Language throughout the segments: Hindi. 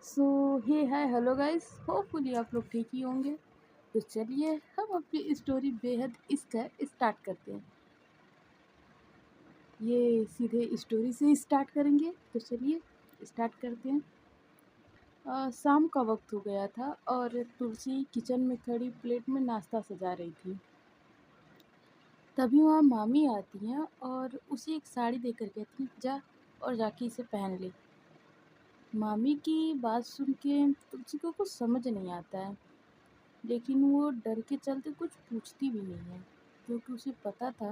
सो हे हाय हेलो गाइस, होपफुली आप लोग ठीक ही होंगे। तो चलिए हम अपनी स्टोरी बेहद इसका स्टार्ट करते हैं। ये सीधे स्टोरी से ही स्टार्ट करेंगे, तो चलिए स्टार्ट करते हैं। शाम का वक्त हो गया था और तुलसी किचन में खड़ी प्लेट में नाश्ता सजा रही थी। तभी वहाँ मामी आती हैं और उसे एक साड़ी देकर कहती हैं, जा और जाके इसे पहन ले। मामी की बात सुन के तुलसी को कुछ समझ नहीं आता है, लेकिन वो डर के चलते कुछ पूछती भी नहीं है, क्योंकि उसे पता था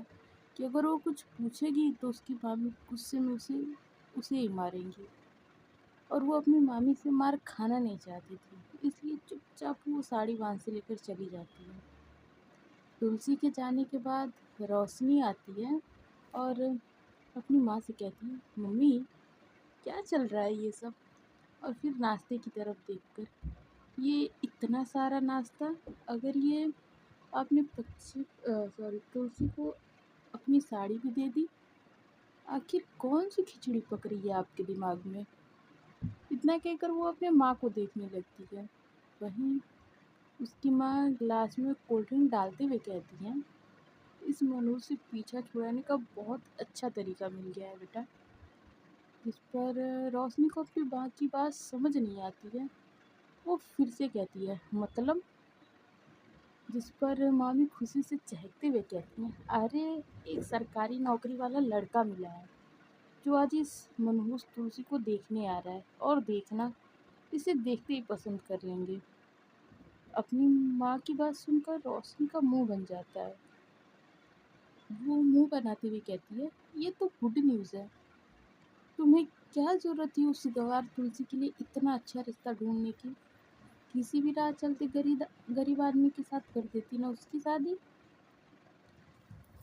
कि अगर वो कुछ पूछेगी तो उसकी मामी गुस्से में उसे उसे ही मारेंगी, और वो अपनी मामी से मार खाना नहीं चाहती थी। इसलिए चुपचाप वो साड़ी बांध से लेकर चली जाती है। तुलसी के जाने के बाद रोशनी आती है और अपनी माँ से कहती है, मम्मी क्या चल रहा है ये सब। और फिर नाश्ते की तरफ देखकर, ये इतना सारा नाश्ता, अगर ये आपने तुलसी को अपनी साड़ी भी दे दी, आखिर कौन सी खिचड़ी पक रही है आपके दिमाग में। इतना कहकर वो अपने माँ को देखने लगती है। वहीं उसकी माँ गिलास में कोल्ड ड्रिंक डालते हुए कहती हैं, इस मनुष्य से पीछा छुड़ाने का बहुत अच्छा तरीका मिल गया है बेटा। जिस पर रोशनी को अपनी माँ की बात समझ नहीं आती है। वो फिर से कहती है, मतलब। जिस पर मामी खुशी से चहकते हुए कहती हैं, अरे एक सरकारी नौकरी वाला लड़का मिला है जो आज इस मनहूस तुलसी को देखने आ रहा है, और देखना, इसे देखते ही पसंद कर लेंगे। अपनी माँ की बात सुनकर रोशनी का मुंह बन जाता है। वो मुंह बनाते हुए कहती है, ये तो गुड न्यूज़ है। तुम्हें क्या जरूरत थी उस गंवार तुलसी के लिए इतना अच्छा रिश्ता ढूंढने की। किसी भी राह चलते गरीब गरीब आदमी के साथ कर देती ना उसकी शादी।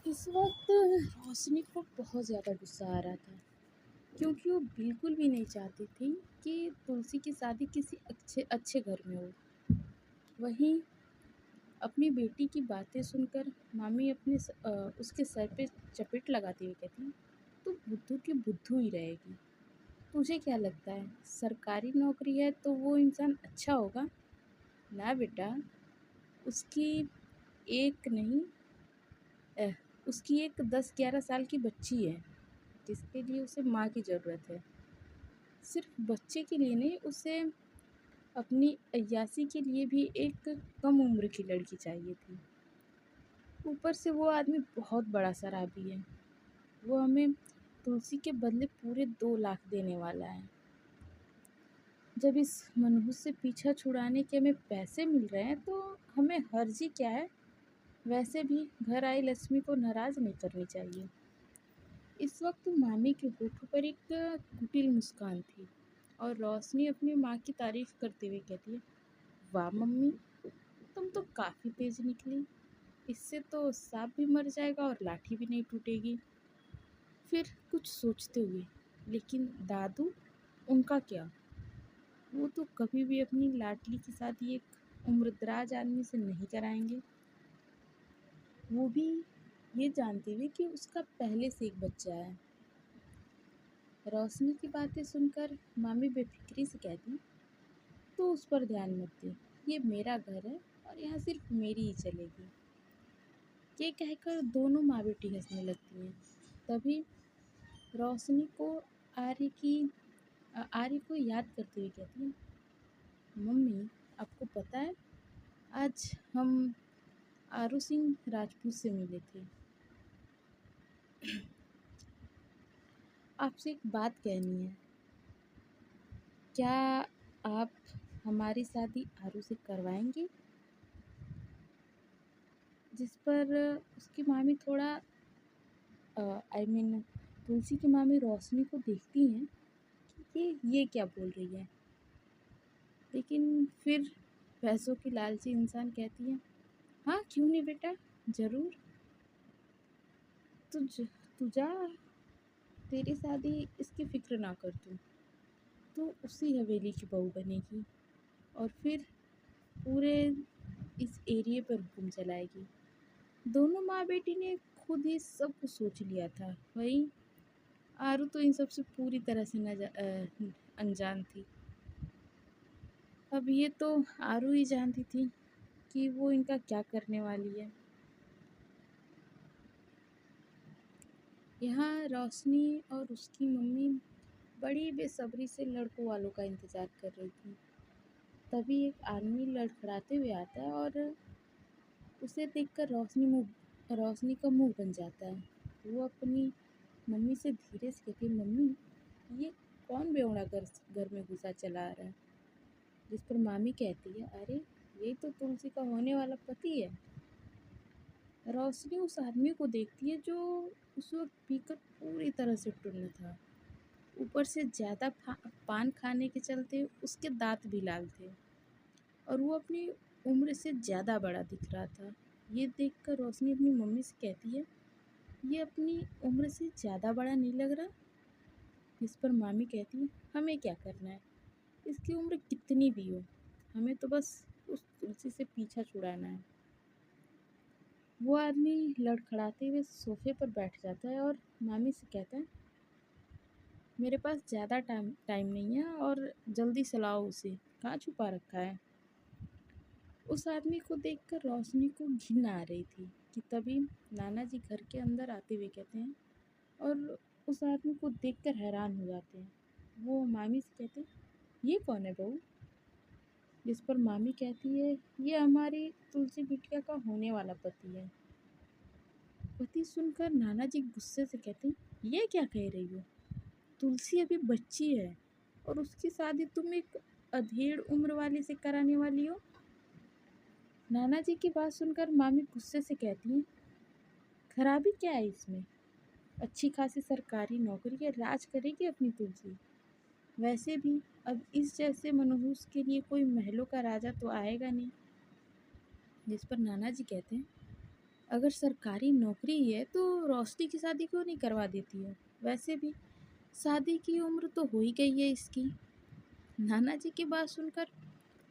इस वक्त रोशनी को बहुत ज़्यादा गुस्सा आ रहा था, क्योंकि वो बिल्कुल भी नहीं चाहती थी कि तुलसी की शादी किसी अच्छे अच्छे घर में हो। वहीं अपनी बेटी की बातें सुनकर मामी उसके सर पे चपेट लगाती हुई कहती, तू बुद्धू की बुद्धू ही रहेगी। तुझे क्या लगता है सरकारी नौकरी है तो वो इंसान अच्छा होगा? ना बेटा, उसकी एक नहीं अ, उसकी एक 10-11 साल की बच्ची है, जिसके लिए उसे माँ की ज़रूरत है। सिर्फ बच्चे के लिए नहीं, उसे अपनी अय्याशी के लिए भी एक कम उम्र की लड़की चाहिए थी। ऊपर से वो आदमी बहुत बड़ा शराबी है। वो हमें तुलसी के बदले पूरे 2 लाख देने वाला है। जब इस मनहूस से पीछा छुड़ाने के हमें पैसे मिल रहे हैं तो हमें हर्जी क्या है। वैसे भी घर आई लक्ष्मी को नाराज़ नहीं करनी चाहिए। इस वक्त मामी के होठों पर एक कुटिल मुस्कान थी, और रोशनी अपनी माँ की तारीफ करते हुए कहती है, वाह मम्मी, तुम तो काफ़ी तेज निकली। इससे तो सांप भी मर जाएगा और लाठी भी नहीं टूटेगी। फिर कुछ सोचते हुए, लेकिन दादू, उनका क्या? वो तो कभी भी अपनी लाडली की शादी एक उम्रदराज आदमी से नहीं कराएंगे, वो भी ये जानते हुए कि उसका पहले से एक बच्चा है। रोशनी की बातें सुनकर मामी बेफिक्री से कहती, तो उस पर ध्यान मत दे, ये मेरा घर है और यहाँ सिर्फ मेरी ही चलेगी। ये कहकर दोनों माँ बेटी हंसने लगती हैं। तभी रोशनी को आर्य को याद करते हुए कहती है, मम्मी, आपको पता है आज हम आरू सिंह राजपूत से मिले थे। आपसे एक बात कहनी है। क्या आप हमारी शादी आरू से करवाएंगे? जिस पर उसकी मामी थोड़ा आई मीन तुलसी की मामी रोशनी को देखती हैं कि ये क्या बोल रही है, लेकिन फिर पैसों की लालची इंसान कहती है, हाँ क्यों नहीं बेटा, ज़रूर। तू तू जा, तेरी शादी इसकी फ़िक्र ना कर तू। तो उसी हवेली की बहू बनेगी और फिर पूरे इस एरिया पर हुक्म चलाएगी। दोनों माँ बेटी ने खुद ही सब कुछ सोच लिया था। वहीं आरू तो इन सब से पूरी तरह से अनजान थी। अब ये तो आरू ही जानती थी कि वो इनका क्या करने वाली है। यहाँ रोशनी और उसकी मम्मी बड़ी बेसब्री से लड़कों वालों का इंतज़ार कर रही थी। तभी एक आदमी लड़खड़ाते हुए आता है और उसे देखकर रोशनी का मुंह बन जाता है। वो अपनी मम्मी से धीरे से कहती है, मम्मी ये कौन बेवड़ा घर में घुसा चला आ रहा है। जिस पर मामी कहती है, अरे यही तो तुलसी का होने वाला पति है। रोशनी उस आदमी को देखती है जो उस वक्त पीकर पूरी तरह से टुन्न था। ऊपर से ज़्यादा पान खाने के चलते उसके दांत भी लाल थे और वो अपनी उम्र से ज़्यादा बड़ा दिख रहा था। ये देखकर रोशनी अपनी मम्मी से कहती है, ये अपनी उम्र से ज़्यादा बड़ा नहीं लग रहा। इस पर मामी कहती है, हमें क्या करना है, इसकी उम्र कितनी भी हो, हमें तो बस उस तुलसी से पीछा छुड़ाना है। वो आदमी लड़खड़ाते हुए सोफे पर बैठ जाता है और मामी से कहता है, मेरे पास ज़्यादा टाइम नहीं है और जल्दी से लाओ उसे, कहाँ छुपा रखा है। उस आदमी को देखकर रोशनी को घिन आ रही थी कि तभी नाना जी घर के अंदर आते हुए कहते हैं और उस आदमी को देखकर हैरान हो जाते हैं। वो मामी से कहते हैं, ये कौन है बहू। जिस पर मामी कहती है, ये हमारी तुलसी बिटिया का होने वाला पति है। पति सुनकर नाना जी गुस्से से कहते हैं, ये क्या कह रही हो, तुलसी अभी बच्ची है और उसकी शादी तुम एक अधेड़ उम्र वाले से कराने वाली हो। नाना जी की बात सुनकर मामी गुस्से से कहती हैं, खराबी क्या है इसमें, अच्छी खासी सरकारी नौकरी है, राज करेगी अपनी तुलसी। वैसे भी अब इस जैसे मनहूस के लिए कोई महलों का राजा तो आएगा नहीं। जिस पर नाना जी कहते हैं, अगर सरकारी नौकरी ही है तो रोशनी की शादी क्यों नहीं करवा देती हो, वैसे भी शादी की उम्र तो हो ही गई है इसकी। नाना जी की बात सुनकर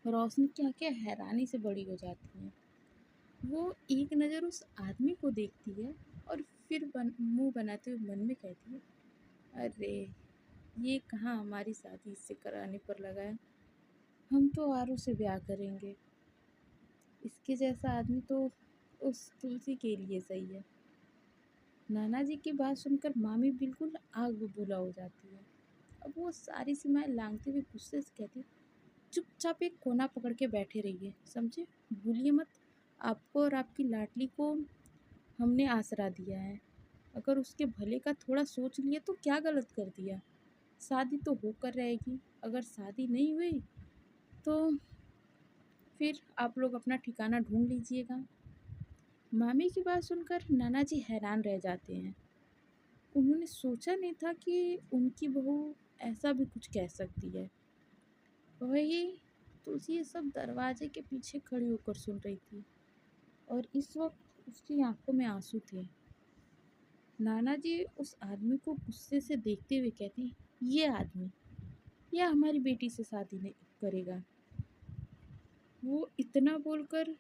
रोशनी क्या क्या हैरानी से बड़ी हो जाती है। वो एक नज़र उस आदमी को देखती है और फिर मुंह बनाते हुए मन में कहती है, अरे ये कहाँ हमारी शादी इससे कराने पर लगा है, हम तो आरू से ब्याह करेंगे। इसके जैसा आदमी तो उस तुलसी के लिए सही है। नाना जी की बात सुनकर मामी बिल्कुल आग बबूला हो जाती है। अब वो सारी सीमाएं लांघते हुए गुस्से से कहती है, चुपचाप एक कोना पकड़ के बैठे रहिए, समझे, भूलिए मत, आपको और आपकी लाडली को हमने आसरा दिया है। अगर उसके भले का थोड़ा सोच लिए तो क्या गलत कर दिया। शादी तो होकर रहेगी, अगर शादी नहीं हुई तो फिर आप लोग अपना ठिकाना ढूंढ लीजिएगा। मामी की बात सुनकर नाना जी हैरान रह जाते हैं। उन्होंने सोचा नहीं था कि उनकी बहू ऐसा भी कुछ कह सकती है। वही तुलसी ये सब दरवाजे के पीछे खड़ी होकर सुन रही थी और इस वक्त उसकी आंखों में आंसू थे। नाना जी उस आदमी को गुस्से से देखते हुए कहते हैं, ये आदमी यह हमारी बेटी से शादी नहीं करेगा। वो इतना बोलकर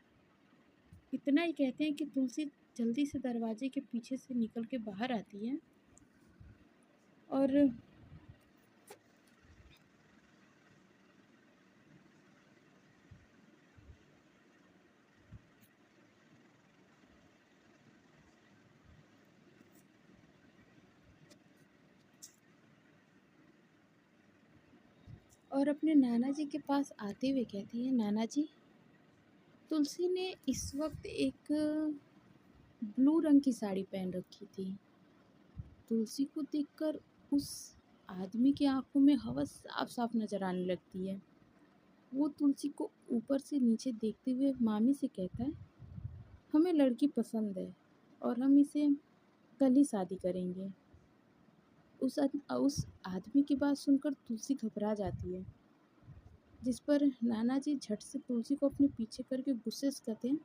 इतना ही कहते हैं कि तुलसी जल्दी से दरवाजे के पीछे से निकल के बाहर आती है और अपने नाना जी के पास आते हुए कहती है, नाना जी, तुलसी ने इस वक्त एक ब्लू रंग की साड़ी पहन रखी थी। तुलसी को देखकर उस आदमी की आंखों में हवस साफ साफ नजर आने लगती है। वो तुलसी को ऊपर से नीचे देखते हुए मामी से कहता है, हमें लड़की पसंद है और हम इसे कल ही शादी करेंगे। उस आदमी की बात सुनकर तुलसी घबरा जाती है। जिस पर नाना जी झट से तुलसी को अपने पीछे करके गुस्से से कहते हैं,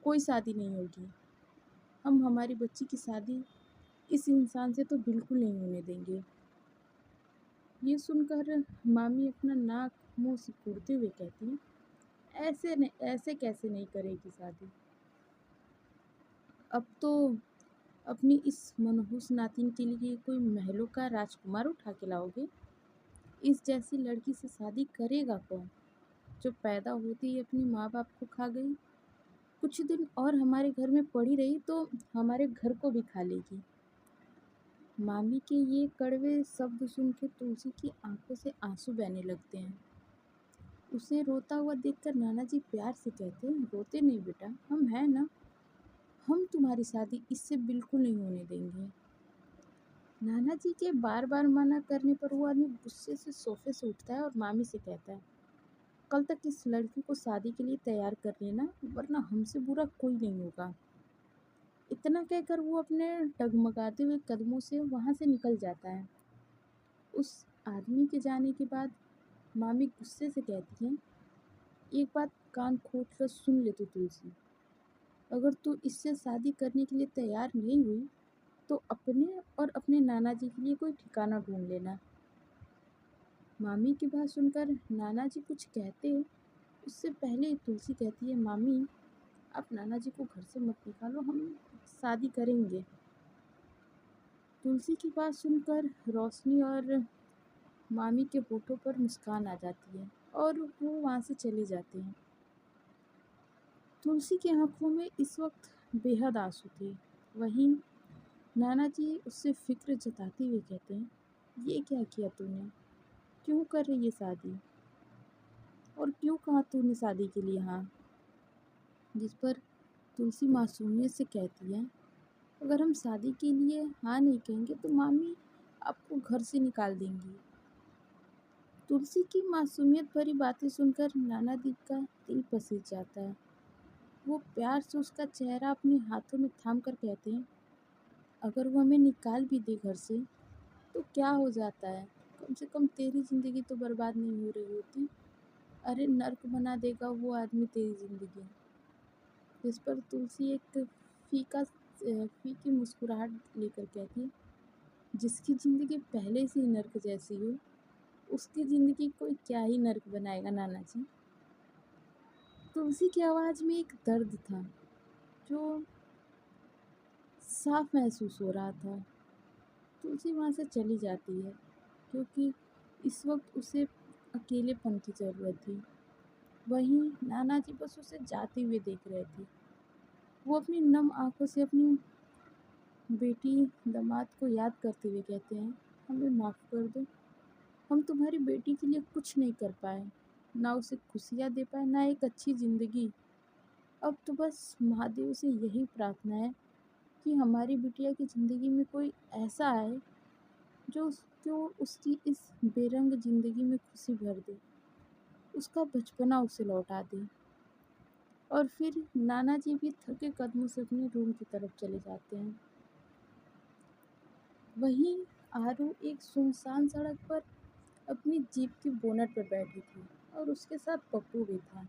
कोई शादी नहीं होगी, हम हमारी बच्ची की शादी इस इंसान से तो बिल्कुल नहीं होने देंगे। ये सुनकर मामी अपना नाक मुंह सिकुड़ते हुए कहती हैं, ऐसे कैसे नहीं करेगी शादी, अब तो अपनी इस मनहूस नातिन के लिए कोई महलों का राजकुमार उठा के लाओगे, इस जैसी लड़की से शादी करेगा कौन। जो पैदा होते ही अपनी माँ बाप को खा गई, कुछ दिन और हमारे घर में पड़ी रही तो हमारे घर को भी खा लेगी। मामी के ये कड़वे शब्द सुन के तुलसी की आंखों से आंसू बहने लगते हैं। उसे रोता हुआ देखकर नाना जी प्यार से कहते हैं, रोते नहीं बेटा, हम हैं ना, हम तुम्हारी शादी इससे बिल्कुल नहीं होने देंगे। नाना जी के बार बार मना करने पर वो आदमी गुस्से से सोफे से उठता है और मामी से कहता है, कल तक इस लड़की को शादी के लिए तैयार कर लेना, वरना हमसे बुरा कोई नहीं होगा। इतना कहकर वो अपने डगमगाते हुए कदमों से वहाँ से निकल जाता है। उस आदमी के जाने के बाद मामी गुस्से से कहती हैं, एक बात कान खोल कर सुन ले तू तुलसी, अगर तू इससे शादी करने के लिए तैयार नहीं हुई तो अपने और अपने नाना जी के लिए कोई ठिकाना ढूंढ लेना। मामी की बात सुनकर नाना जी कुछ कहते उससे पहले ही तुलसी कहती है, मामी आप नाना जी को घर से मत निकालो, हम शादी करेंगे। तुलसी की बात सुनकर रोशनी और मामी के होठों पर मुस्कान आ जाती है और वो वहाँ से चले जाते हैं। तुलसी की आंखों में इस वक्त बेहद आंसू थे। वहीं नाना जी उससे फिक्र जताते हुए कहते हैं, ये क्या किया तूने, क्यों कर रही है शादी, और क्यों कहा तूने शादी के लिए हाँ। जिस पर तुलसी मासूमियत से कहती है, अगर हम शादी के लिए हाँ नहीं कहेंगे तो मामी आपको घर से निकाल देंगी। तुलसी की मासूमियत भरी बातें सुनकर नाना जी का दिल पसीज जाता है। वो प्यार से उसका चेहरा अपने हाथों में थाम कर कहते हैं, अगर वो हमें निकाल भी दे घर से तो क्या हो जाता है, कम से कम तेरी ज़िंदगी तो बर्बाद नहीं हो रही होती। अरे नर्क बना देगा वो आदमी तेरी ज़िंदगी। जिस पर तुलसी एक फीकी मुस्कुराहट लेकर कहती है, जिसकी ज़िंदगी पहले से ही नर्क जैसी हो, उसकी ज़िंदगी कोई क्या ही नर्क बनाएगा नाना जी। तुलसी की आवाज़ में एक दर्द था जो साफ महसूस हो रहा था। तुलसी वहाँ से चली जाती है क्योंकि इस वक्त उसे अकेलेपन की ज़रूरत थी। वहीं नाना जी बस उसे जाते हुए देख रहे थे। वो अपनी नम आंखों से अपनी बेटी दामाद को याद करते हुए कहते हैं, हमें माफ़ कर दो, हम तुम्हारी बेटी के लिए कुछ नहीं कर पाए, ना उसे खुशियाँ दे पाए, ना एक अच्छी ज़िंदगी। अब तो बस महादेव से यही प्रार्थना है कि हमारी बिटिया की ज़िंदगी में कोई ऐसा आए जो उसकी इस बेरंग ज़िंदगी में खुशी भर दे, उसका बचपना उसे लौटा दे। और फिर नाना जी भी थके कदमों से अपने रूम की तरफ चले जाते हैं। वहीं आरू एक सुनसान सड़क पर अपनी जीप की बोनट पर बैठी थी और उसके साथ पप्पू भी था।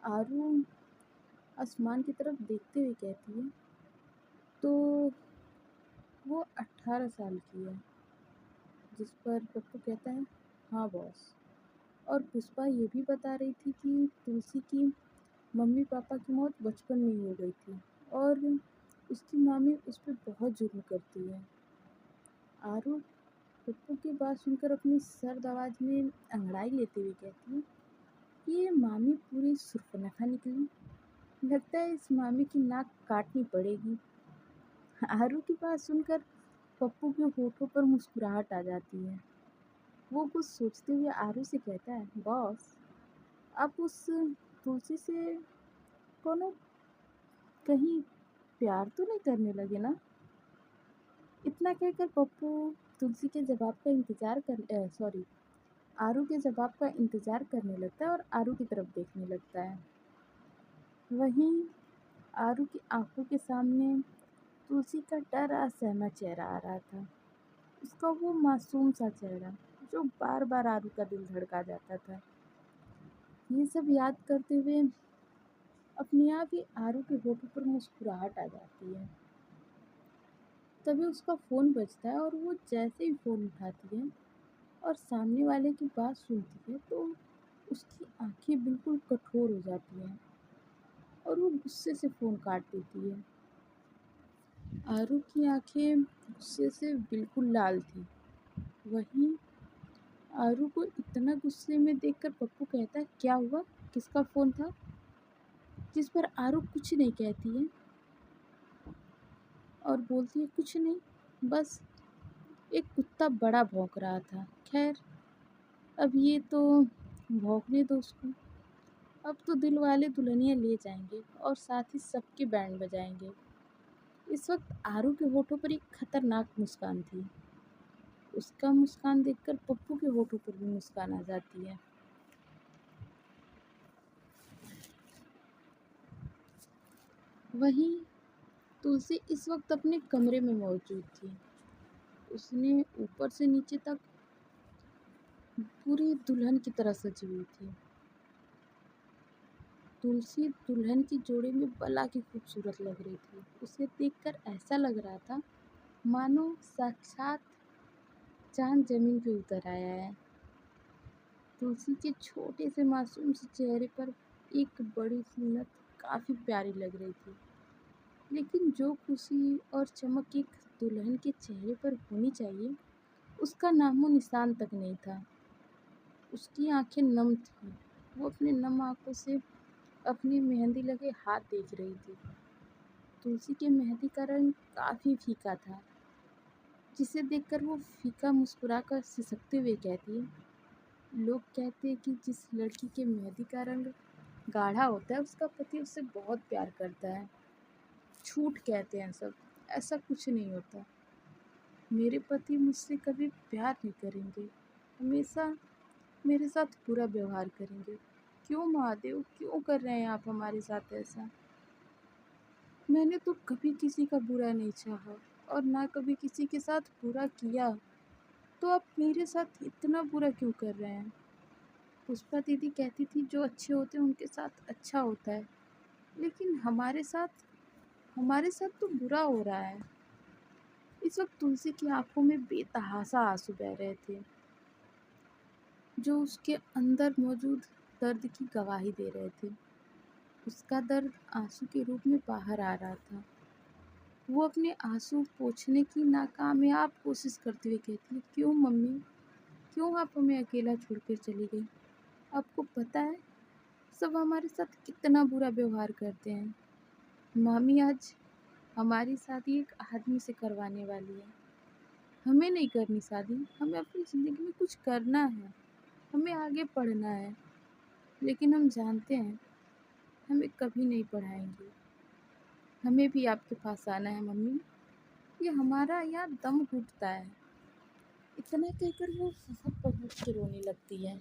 आरू आसमान की तरफ देखते हुए कहती है, तो वो 18 साल की है। जिस पर पप्पू कहता है, हाँ बॉस। और पुष्पा ये भी बता रही थी कि तुलसी की मम्मी पापा की मौत बचपन में ही हो गई थी और उसकी मामी उस पर बहुत जुल्म करती है। आरू पप्पू की बात सुनकर अपनी सर्द आवाज़ में अंगड़ाई लेते हुए कहती है, ये मामी पूरी सुर्पनखा निकली, लगता है इस मामी की नाक काटनी पड़ेगी। आरू की बात सुनकर पप्पू के होठों पर मुस्कुराहट आ जाती है। वो कुछ सोचते हुए आरू से कहता है, बॉस आप उस तुलसी से कोनो कहीं प्यार तो नहीं करने लगे ना। इतना कहकर पप्पू तुलसी के जवाब का इंतजार कर सॉरी आरू के जवाब का इंतजार करने लगता है और आरू की तरफ देखने लगता है। वहीं आरू की आंखों के सामने तुलसी का डरा सहमा चेहरा आ रहा था। उसका वो मासूम सा चेहरा जो बार बार आरू का दिल धड़का जाता था। ये सब याद करते हुए अपने आप ही आरू के होठों पर मुस्कुराहट आ जाती है। तभी उसका फ़ोन बजता है और वो जैसे ही फ़ोन उठाती है और सामने वाले की बात सुनती है तो उसकी आंखें बिल्कुल कठोर हो जाती हैं और वो गुस्से से फ़ोन काट देती है। आरू की आंखें गुस्से से बिल्कुल लाल थी। वहीं आरू को इतना गुस्से में देखकर पप्पू कहता है, क्या हुआ, किसका फ़ोन था? जिस पर आरू कुछ नहीं कहती है और बोलती है, कुछ नहीं, बस एक कुत्ता बड़ा भौंक रहा था। खैर, अब ये तो भौंकने दो उसको। अब तो दिल वाले दुल्हनिया ले जाएंगे और साथ ही सबके बैंड बजाएंगे। इस वक्त आरू के होठों पर एक खतरनाक मुस्कान थी। उसका मुस्कान देखकर पप्पू के होठों पर भी मुस्कान आ जाती है। वहीं तुलसी इस वक्त अपने कमरे में मौजूद थी। उसने ऊपर से नीचे तक पूरी दुल्हन की तरह सजी हुई थी। तुलसी दुल्हन की जोड़ी में बला की खूबसूरत लग रही थी। उसे देखकर ऐसा लग रहा था मानो साक्षात चांद जमीन पे उतर आया है। तुलसी के छोटे से मासूम से चेहरे पर एक बड़ी सी लत काफी प्यारी लग रही थी, लेकिन जो खुशी और चमक एक दुल्हन के चेहरे पर होनी चाहिए, उसका नामो निशान तक नहीं था। उसकी आंखें नम थीं। वो अपने नम आंखों से अपनी मेहंदी लगे हाथ देख रही थी। तुलसी के मेहंदी का रंग काफी फीका था, जिसे देखकर वो फीका मुस्कुराकर सिसकते हुए कहती है, लोग कहते हैं कि जिस लड़की के मेहंदी का रंग गाढ़ा होता है उसका पति उससे बहुत प्यार करता है। झूठ कहते हैं सब, ऐसा कुछ नहीं होता। मेरे पति मुझसे कभी प्यार नहीं करेंगे, हमेशा मेरे साथ बुरा व्यवहार करेंगे। क्यों महादेव, क्यों कर रहे हैं आप हमारे साथ ऐसा? मैंने तो कभी किसी का बुरा नहीं चाहा और ना कभी किसी के साथ बुरा किया, तो आप मेरे साथ इतना बुरा क्यों कर रहे हैं? पुष्पा दीदी कहती थी जो अच्छे होते हैं उनके साथ अच्छा होता है, लेकिन हमारे साथ तो बुरा हो रहा है। इस वक्त तुलसी की आंखों में बेतहाशा आंसू बह रहे थे, जो उसके अंदर मौजूद दर्द की गवाही दे रहे थे। उसका दर्द आंसू के रूप में बाहर आ रहा था। वो अपने आंसू पोंछने की नाकामयाब कोशिश करते हुए कहती है, क्यों मम्मी, क्यों आप हमें अकेला छोड़कर चली गई? आपको पता है सब हमारे साथ कितना बुरा व्यवहार करते हैं। मामी आज हमारी शादी एक आदमी से करवाने वाली है। हमें नहीं करनी शादी, हमें अपनी ज़िंदगी में कुछ करना है, हमें आगे पढ़ना है, लेकिन हम जानते हैं हमें कभी नहीं पढ़ाएंगे। हमें भी आपके पास आना है मम्मी, ये हमारा यहाँ दम घुटता है। इतना कहकर वो बहुत बहुत के रोने लगती है।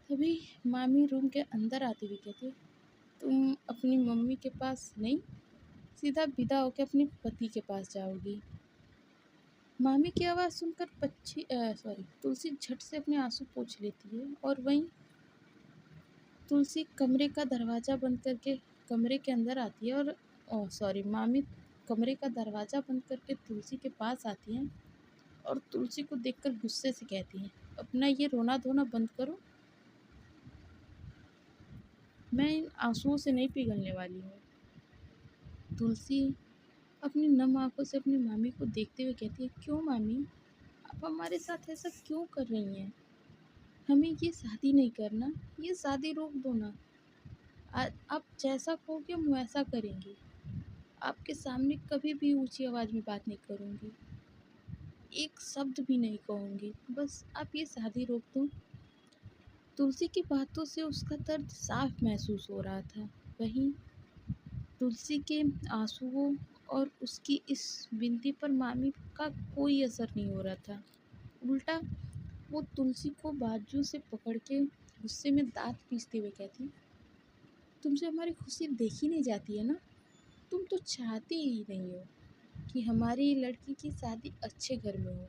तभी मामी रूम के अंदर आती हुई कहती है, तुम अपनी मम्मी के पास नहीं, सीधा विदा होकर अपने पति के पास जाओगी। मामी की आवाज़ सुनकर तुलसी झट से अपने आंसू पोंछ लेती है और वहीं तुलसी कमरे का दरवाज़ा बंद करके कमरे के अंदर आती है और मामी कमरे का दरवाज़ा बंद करके तुलसी के पास आती हैं और तुलसी को देखकर गुस्से से कहती हैं, अपना ये रोना धोना बंद करो, मैं इन आंसुओं से नहीं पिघलने वाली हूँ। तुलसी अपनी नम आंखों से अपनी मामी को देखते हुए कहती है, क्यों मामी, आप हमारे साथ ऐसा क्यों कर रही हैं? हमें ये शादी नहीं करना, ये शादी रोक दो ना। आप जैसा कहोगे हम वैसा करेंगे। आपके सामने कभी भी ऊंची आवाज़ में बात नहीं करूँगी, एक शब्द भी नहीं कहूँगी, बस आप ये शादी रोक दो। तुलसी की बातों से उसका दर्द साफ महसूस हो रहा था। वहीं तुलसी के आंसुओं और उसकी इस विनती पर मामी का कोई असर नहीं हो रहा था। उल्टा वो तुलसी को बाजू से पकड़ के गुस्से में दांत पीसते हुए कहती, तुमसे हमारी खुशी देखी नहीं जाती है ना? तुम तो चाहती ही नहीं हो कि हमारी लड़की की शादी अच्छे घर में हो,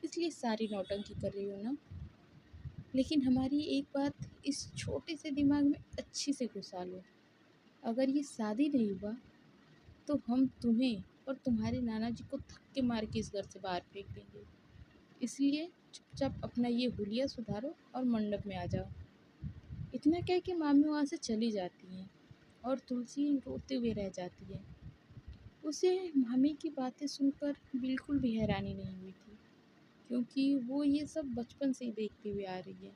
इसलिए सारी नौटंकी कर रही हो ना? लेकिन हमारी एक बात इस छोटे से दिमाग में अच्छी से घुसा लो, अगर ये शादी नहीं हुआ तो हम तुम्हें और तुम्हारे नाना जी को धक्के मार के इस घर से बाहर फेंक देंगे। इसलिए चुपचाप अपना ये हुलिया सुधारो और मंडप में आ जाओ। इतना कह के मामी वहाँ से चली जाती हैं और तुलसी रोते हुए रह जाती है। उसे मामी की बातें सुनकर बिल्कुल भी हैरानी नहीं हुई थी, क्योंकि वो ये सब बचपन से ही देखती हुई आ रही है।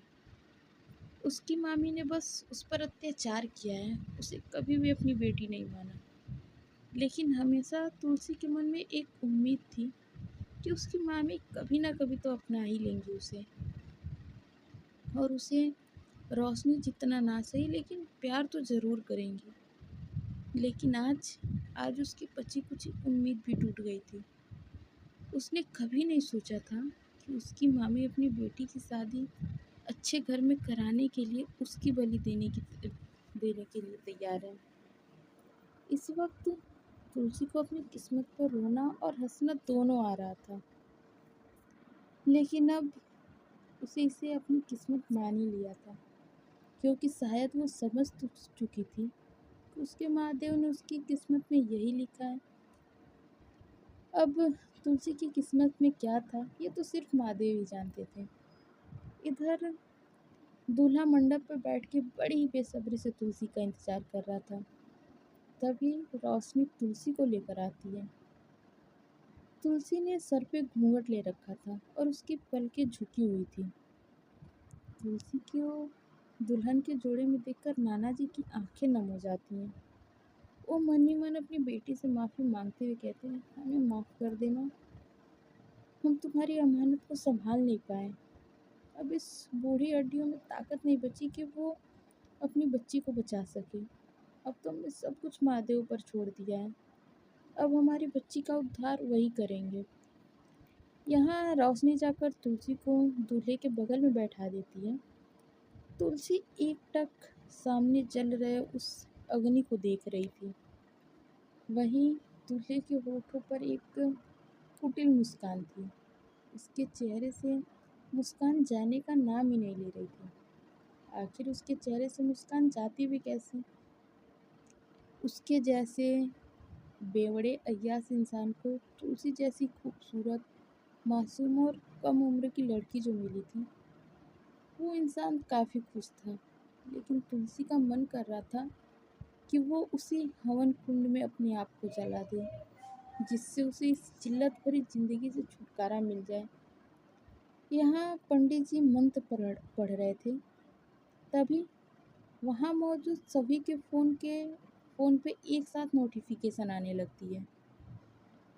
उसकी मामी ने बस उस पर अत्याचार किया है, उसे कभी भी अपनी बेटी नहीं माना। लेकिन हमेशा तुलसी के मन में एक उम्मीद थी कि उसकी मामी कभी ना कभी तो अपना ही लेंगी उसे, और उसे रोशनी जितना ना सही लेकिन प्यार तो ज़रूर करेंगी। लेकिन आज आज उसकी बची कुची उम्मीद भी टूट गई थी। उसने कभी नहीं सोचा था कि उसकी मामी अपनी बेटी की शादी अच्छे घर में कराने के लिए उसकी बलि देने के लिए तैयार है। इस वक्त तुलसी को अपनी किस्मत पर रोना और हंसना दोनों आ रहा था, लेकिन अब उसे इसे अपनी किस्मत मान ही लिया था, क्योंकि शायद वो समझ चुकी थी कि उसके महादेव ने उसकी किस्मत में यही लिखा है। अब तुलसी की किस्मत में क्या था ये तो सिर्फ महादेव ही जानते थे। इधर दूल्हा मंडप पर बैठ के बड़ी बेसब्री से तुलसी का इंतजार कर रहा था। तभी रोशनी तुलसी को लेकर आती है। तुलसी ने सर पे घूंघट ले रखा था और उसकी पलकें झुकी हुई थी। तुलसी को दुल्हन के जोड़े में देखकर नाना जी की आंखें नम हो जाती हैं। वो मन ही मन अपनी बेटी से माफ़ी मांगते हुए कहते हैं, हमें माफ़ कर देना, हम तुम्हारी अमानत को संभाल नहीं पाए। अब इस बूढ़ी हड्डियों में ताकत नहीं बची कि वो अपनी बच्ची को बचा सके। अब तो हमने सब कुछ महादेव पर छोड़ दिया है। अब हमारी बच्ची का उद्धार वही करेंगे। यहाँ रोशनी जाकर तुलसी को दूल्हे के बगल में बैठा देती है। तुलसी एकटक सामने जल रहे उस अग्नि को देख रही थी। वहीं दूल्हे के होठों पर एक कुटिल मुस्कान थी। उसके चेहरे से मुस्कान जाने का नाम ही नहीं ले रही थी। आखिर उसके चेहरे से मुस्कान जाती भी कैसे? उसके जैसे बेवड़े अय्यास इंसान को तुलसी जैसी खूबसूरत, मासूम और कम उम्र की लड़की जो मिली थी, वो इंसान काफ़ी खुश था। लेकिन तुलसी का मन कर रहा था कि वो उसी हवन कुंड में अपने आप को जला दे, जिससे उसे इस जिल्लत भरी जिंदगी से छुटकारा मिल जाए। यहाँ पंडित जी मंत्र पढ़ रहे थे। तभी वहाँ मौजूद सभी के फ़ोन पे एक साथ नोटिफिकेशन आने लगती है।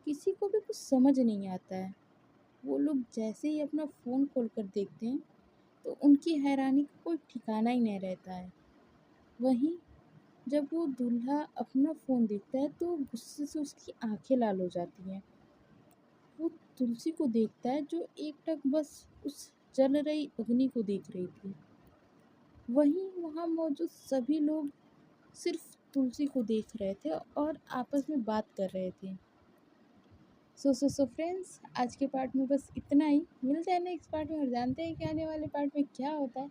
किसी को भी कुछ समझ नहीं आता है। वो लोग जैसे ही अपना फ़ोन खोलकर देखते हैं तो उनकी हैरानी का कोई ठिकाना ही नहीं रहता है। वहीं जब वो दूल्हा अपना फ़ोन देखता है तो गुस्से से उसकी आंखें लाल हो जाती हैं। वो तुलसी को देखता है जो एकटक बस उस जल रही अग्नि को देख रही थी। वहीं वहाँ मौजूद सभी लोग सिर्फ तुलसी को देख रहे थे और आपस में बात कर रहे थे। सो फ्रेंड्स, आज के पार्ट में बस इतना ही। मिलते हैं नेक्स्ट पार्ट में और जानते हैं कि आने वाले पार्ट में क्या होता है।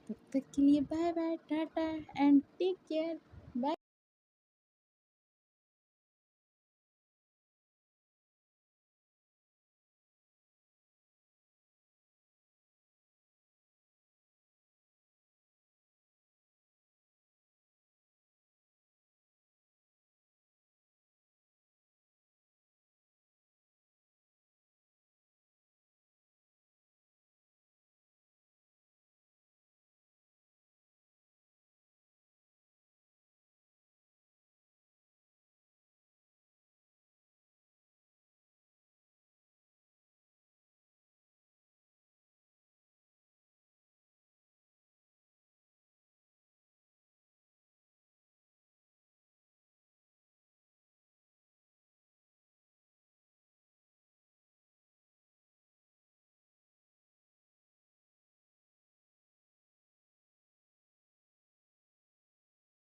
तब तक के लिए bye bye, tata and take care.